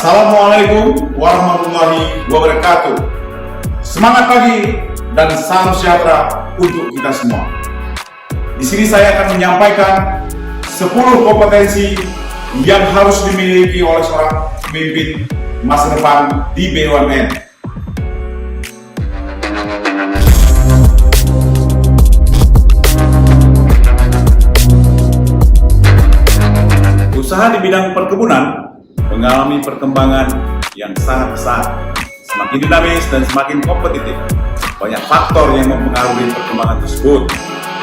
Assalamualaikum warahmatullahi wabarakatuh. Semangat pagi dan salam sejahtera untuk kita semua. Di sini saya akan menyampaikan 10 kompetensi yang harus dimiliki oleh seorang pemimpin masa depan di BUMN. Usaha di bidang perkebunan mengalami perkembangan yang sangat pesat, semakin dinamis dan semakin kompetitif. Banyak faktor yang mempengaruhi perkembangan tersebut,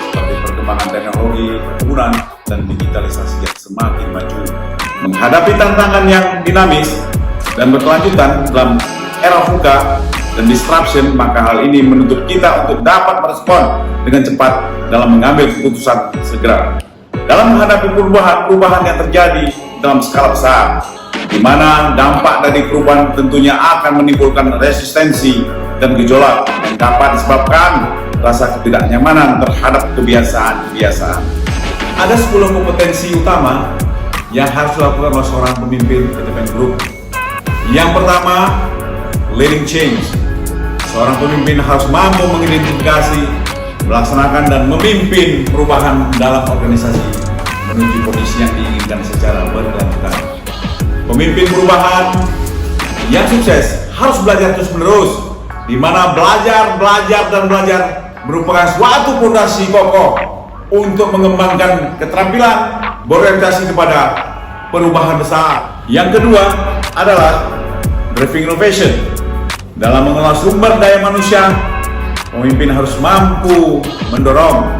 seperti perkembangan teknologi, perkebunan, dan digitalisasi yang semakin maju. Menghadapi tantangan yang dinamis dan berkelanjutan dalam era VUCA dan disruption, maka hal ini menuntut kita untuk dapat merespon dengan cepat dalam mengambil keputusan segera. Dalam menghadapi perubahan yang terjadi dalam skala besar, di mana dampak dari perubahan tentunya akan menimbulkan resistensi dan gejolak yang dapat disebabkan rasa ketidaknyamanan terhadap kebiasaan-kebiasaan. Ada 10 kompetensi utama yang harus dilakukan oleh seorang pemimpin PTPN Group. Yang pertama, leading change. Seorang pemimpin harus mampu mengidentifikasi, melaksanakan dan memimpin perubahan dalam organisasi menuju kondisi yang diinginkan secara berkelanjutan. Pemimpin perubahan yang sukses harus belajar terus-menerus, di mana belajar merupakan suatu fondasi kokoh untuk mengembangkan keterampilan berorientasi kepada perubahan besar. Yang kedua adalah driving innovation. Dalam mengelola sumber daya manusia, pemimpin harus mampu mendorong,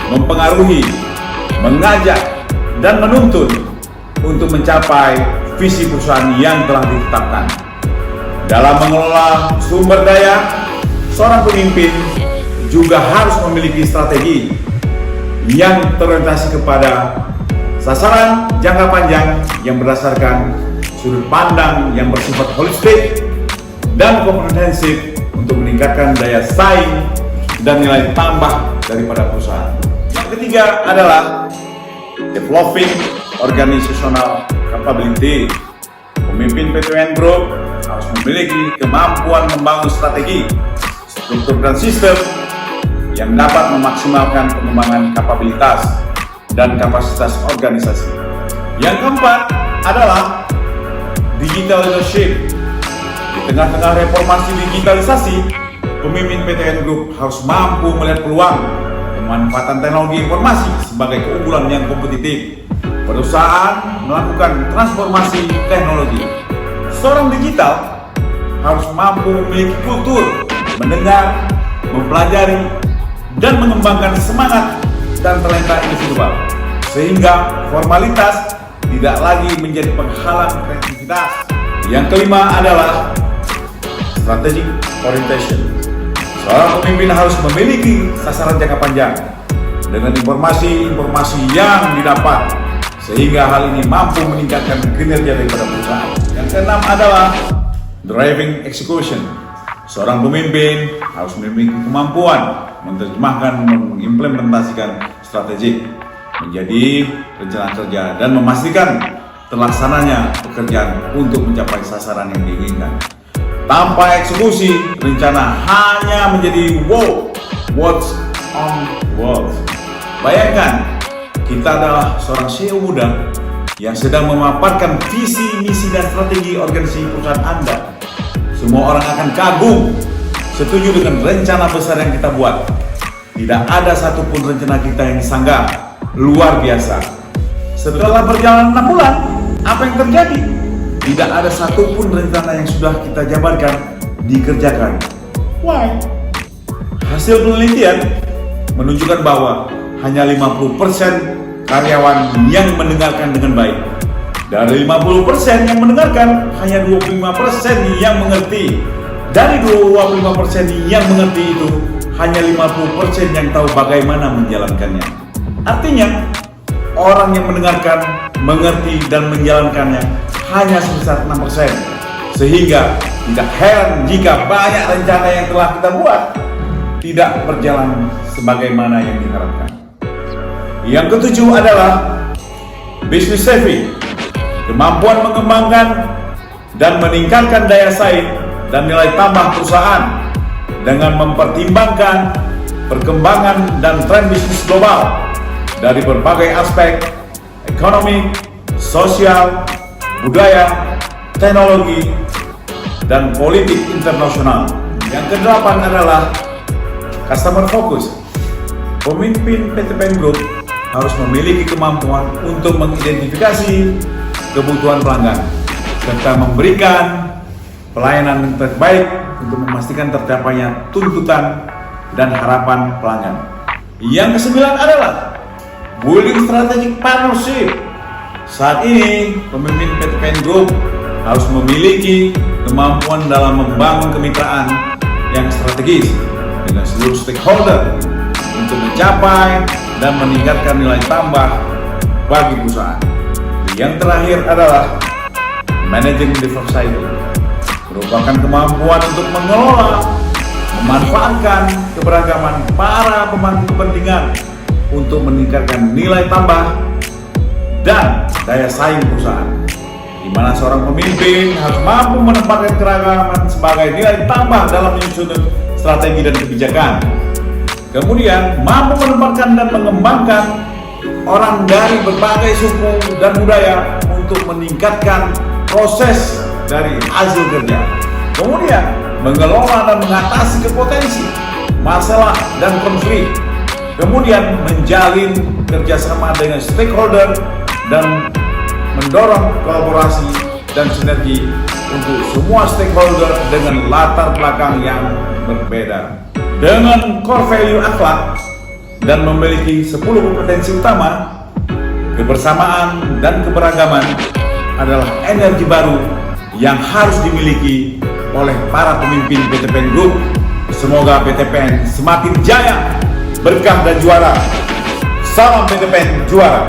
mempengaruhi, mengajak, dan menuntun untuk mencapai visi perusahaan yang telah ditetapkan. Dalam mengelola sumber daya, seorang pemimpin juga harus memiliki strategi yang terorientasi kepada sasaran jangka panjang yang berdasarkan sudut pandang yang bersifat holistik dan komprehensif untuk meningkatkan daya saing dan nilai tambah daripada perusahaan. Yang ketiga adalah developing organizational capability. Pemimpin PTPN Group harus memiliki kemampuan membangun strategi, struktur dan sistem yang dapat memaksimalkan pengembangan kapabilitas dan kapasitas organisasi. Yang keempat adalah digital leadership. Di tengah-tengah reformasi digitalisasi, pemimpin PTPN Group harus mampu melihat peluang pemanfaatan teknologi informasi sebagai keunggulan yang kompetitif. Perusahaan melakukan transformasi teknologi. Seorang digital harus mampu memiliki kultur mendengar, mempelajari, dan mengembangkan semangat dan talenta individual, sehingga formalitas tidak lagi menjadi penghalang kreativitas. Yang kelima adalah strategic orientation. Seorang pemimpin harus memiliki sasaran jangka panjang dengan informasi yang didapat, sehingga hal ini mampu meningkatkan kinerja daripada perusahaan. Yang keenam adalah driving execution. Seorang pemimpin harus memiliki kemampuan menerjemahkan, mengimplementasikan strategi menjadi rencana kerja dan memastikan terlaksananya pekerjaan untuk mencapai sasaran yang diinginkan. Tanpa eksekusi, rencana hanya menjadi words on words. Bayangkan, kita adalah seorang CEO muda yang sedang memaparkan visi, misi, dan strategi organisasi perusahaan Anda. Semua orang akan kagum, setuju dengan rencana besar yang kita buat. Tidak ada satupun rencana kita yang disanggah luar biasa. Setelah berjalan 6 bulan, apa yang terjadi? Tidak ada satupun rencana yang sudah kita jabarkan dikerjakan. Why? Hasil penelitian menunjukkan bahwa hanya 50% karyawan yang mendengarkan dengan baik. Dari 50% yang mendengarkan, hanya 25% yang mengerti. Dari 25% yang mengerti itu, hanya 50% yang tahu bagaimana menjalankannya. Artinya, orang yang mendengarkan, mengerti, dan menjalankannya hanya sebesar 6%. Sehingga tidak heran jika banyak rencana yang telah kita buat tidak berjalan sebagaimana yang diharapkan. Yang ketujuh adalah business savvy. Kemampuan mengembangkan dan meningkatkan daya saing dan nilai tambah perusahaan dengan mempertimbangkan perkembangan dan tren bisnis global dari berbagai aspek ekonomi, sosial, budaya, teknologi, dan politik internasional. Yang kedelapan adalah customer focus. Pemimpin PT PN Group harus memiliki kemampuan untuk mengidentifikasi kebutuhan pelanggan serta memberikan pelayanan yang terbaik untuk memastikan tercapainya tuntutan dan harapan pelanggan. Yang kesembilan adalah building strategic partnership. Saat ini, pemimpin PT PN Group harus memiliki kemampuan dalam membangun kemitraan yang strategis dengan seluruh stakeholder untuk mencapai dan meningkatkan nilai tambah bagi perusahaan. Yang terakhir adalah managing diversity, merupakan kemampuan untuk mengelola, memanfaatkan keberagaman para pemangku kepentingan untuk meningkatkan nilai tambah dan daya saing perusahaan, di mana seorang pemimpin harus mampu menempatkan keragaman sebagai nilai tambah dalam menyusun strategi dan kebijakan. Kemudian mampu menempatkan dan mengembangkan orang dari berbagai suku dan budaya untuk meningkatkan proses dari hasil kerja. Kemudian mengelola dan mengatasi kepotensi, masalah dan konflik. Kemudian menjalin kerjasama dengan stakeholder dan mendorong kolaborasi dan sinergi untuk semua stakeholder dengan latar belakang yang berbeda. Dengan core value akhlak dan memiliki 10 kompetensi utama, kebersamaan dan keberagaman adalah energi baru yang harus dimiliki oleh para pemimpin PT PN Group. Semoga PT PN semakin jaya, berkah dan juara. Salam PT PN juara.